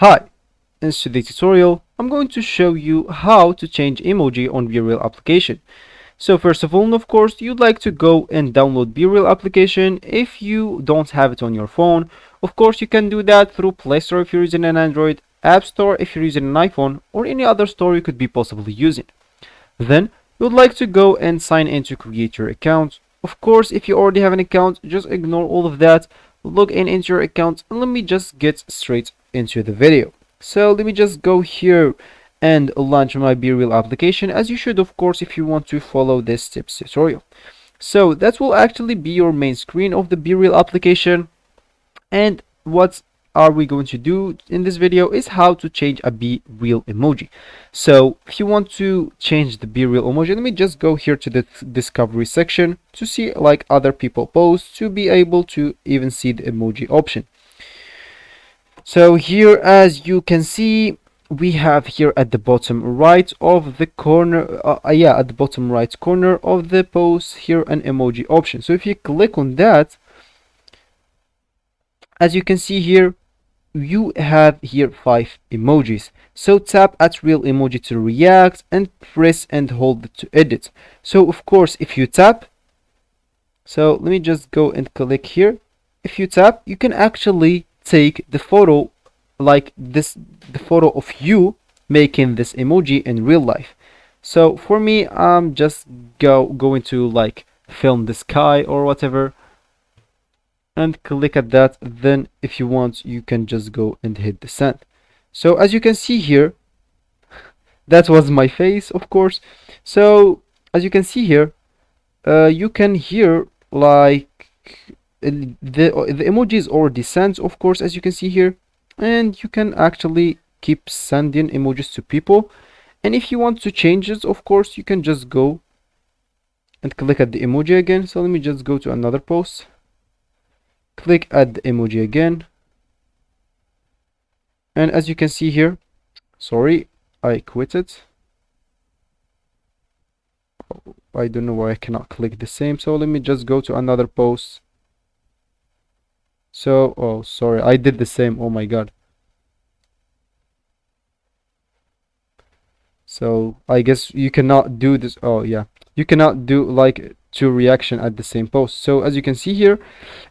Hi, in today's tutorial, I'm going to show you how to change emoji on BeReal application. So first of all, of course, you'd like to go and download BeReal application if you don't have it on your phone. Of course, you can do that through Play Store if you're using an Android, App Store if you're using an iPhone, or any other store you could be possibly using. Then, you'd like to go and sign in to create your account. Of course, if you already have an account, just ignore all of that, log in into your account, and let me just get straight into the video. So let me just go here and launch my BeReal application, as you should, of course, if you want to follow this tips tutorial. So that will actually be your main screen of the BeReal application. And what are we going to do in this video is how to change a BeReal emoji. So if you want to change the BeReal emoji, let me just go here to the discovery section to see like other people post, to be able to even see the emoji option. So here, as you can see, we have here at the bottom right of the corner, at the bottom right corner of the post here an emoji option. So if you click on that, as you can see here, you have here 5 emojis. So tap at real emoji to react and press and hold to edit. So of course, if you tap, so let me just go and click here. If you tap, you can actually take the photo like this, the photo of you making this emoji in real life. So for me, I'm just going to like film the sky or whatever, and click at that. Then if you want, you can just go and hit the send. So as you can see here, that was my face, of course. So as you can see here, you can hear like the emojis already sent, of course, as you can see here, and you can actually keep sending emojis to people. And if you want to change it, of course, you can just go and click at the emoji again. So let me just go to another post, click at the emoji again, and as you can see here, sorry, I quit it. I don't know why I cannot click the same. So let me just go to another post. So, oh, sorry, I did the same. Oh my god. So I guess you cannot do this. Oh yeah, you cannot do like two reaction at the same post. So as you can see here,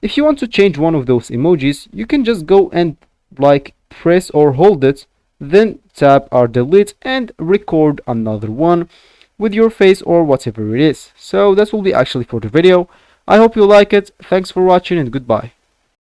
if you want to change one of those emojis, you can just go and like press or hold it, then tap or delete and record another one with your face or whatever it is. So that will be actually for the video. I hope you like it. Thanks for watching and goodbye.